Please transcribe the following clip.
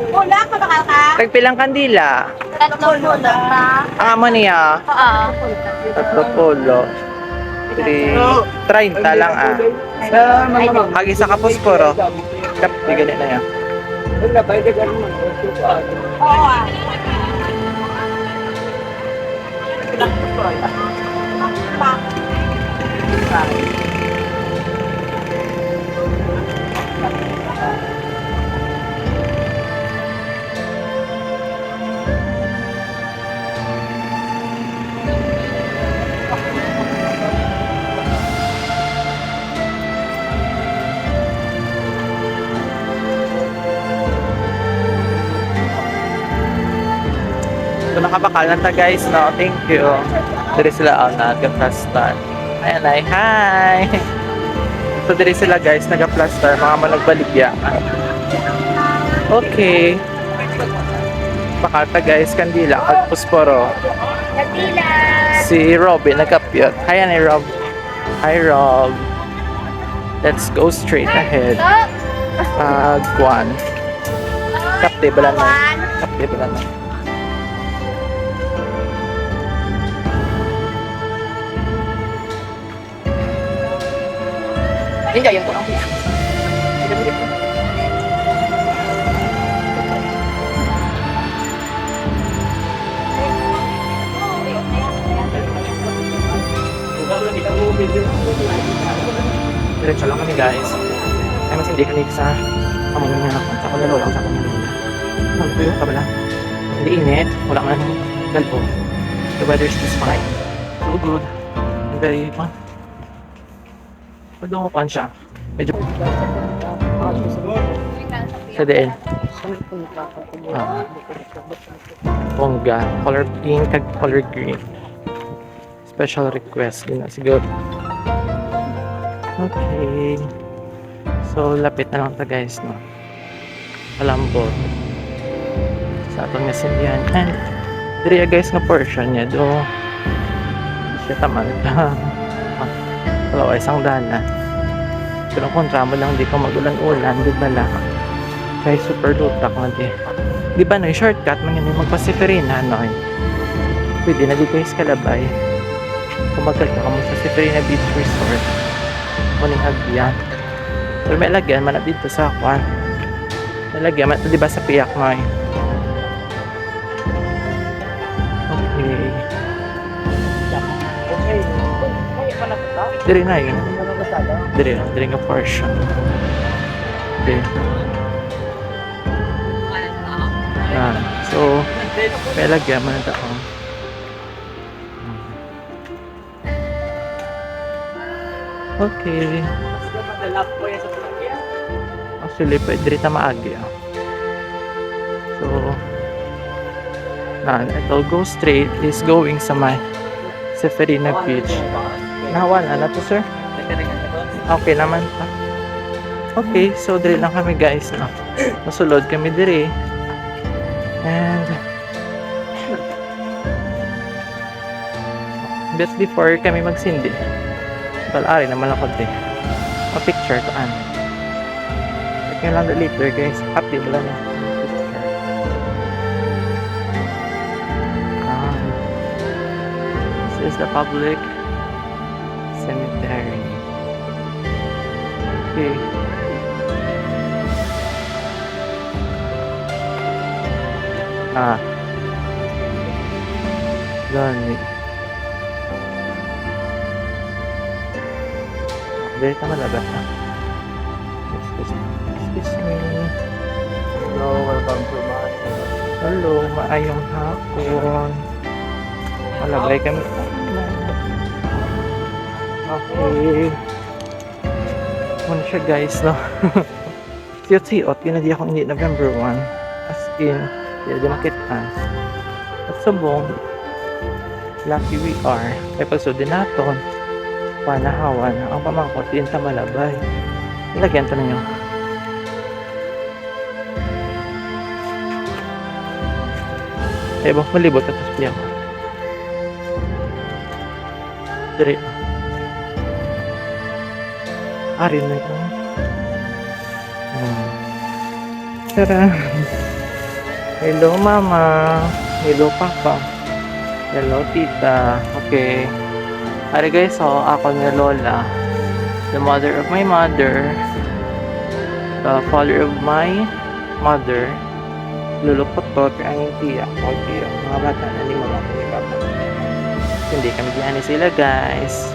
Bulak, kabakal ka? Tagpilang kandila. Tatlong bulak na. Ang amo niya, Oo. 30. 30 lang ah. Hagi sa kaposporo. Kap, di ganit na yan. Oo ah. So nakabakal na ta guys, no? Thank you. Diri sila ang nag-plaster. Ayan ay, hi! So diri sila guys, nag-plaster, mga malagbaligya. Okay. Bakal ta guys, kandila, kag posporo. Nagdila. Si Robin nagkapyot. Hi, ani Rob. Hi, Rob. Let's go straight ahead. Guan. Kapte bala na. Kapte bala na. Hindi, yung ko. Diretso lang kami guys. Ay mas hindi kami sa amunin niya ako. Sa kulalo lang sa kulalo. Magpuyok ka bala. Hindi init. Wala man galpo. The weather is just fine. So good. Very fun. Pagdungupan siya. Medyo sa din. Bongga. Color pink kag color green. Special request. Yun na siguro. Okay. So, lapit na lang ito guys, no? Palambot. Sa atong nga sindihan. And, diriya guys nga portion niya, do. Siya taman. Wala, isang dana. Pero kontra mo lang, di ka magulan-ulan, di ba lang? Kaya super lutak na di. Di ba no, yung shortcut, man yun, magpa-Seferina, no? Pwede na di guys kalabay. Kumagal ka mo sa Seferina Beach Resort. Muning hagyan. Pero may lagyan man na dito sa kwan. May lagyan man ito diba sa piyak mo eh. Okay. Diri na yun. Diri nga portion. Okay. So, may lagyan man ito. Okay. Actually, pwede rin na maagi. So, ito, go straight is going sa may Seferina Beach. Nawala na to, sir? Okay naman pa. Okay, so diri lang kami guys. No? Masulod kami diri. And but before kami magsindi, ari naman ako din. Pa-picture to an. Check nyo lang later guys. Happy mo lang. This is the public cemetery. Okay. Gani. Dito ka malabas na. Excuse me. Hello, welcome to my... Hello, maayong hapon. Malabay kami. Okay. Muna siya guys, no? Siyot-siyot, yun na di ako hindi November 1. As in, hindi na makita. At subong, lucky we are. Kaya pagsud din naton, panahawan, ang pamangkot din sa malabay. Ilagyan to ninyo. Eh, bak malibot at taspi ako. Dari. Arin na ito. Tara. Hello, Mama. Hello, Papa. Hello, Tita. Okay. Ari guys, so ako ni Lola, the mother of my mother, the father of my mother, lulukotot ang tiyak ko, tiyak. Mga bata na ni Mama ko ni Papa. Hindi kami gani sila, guys.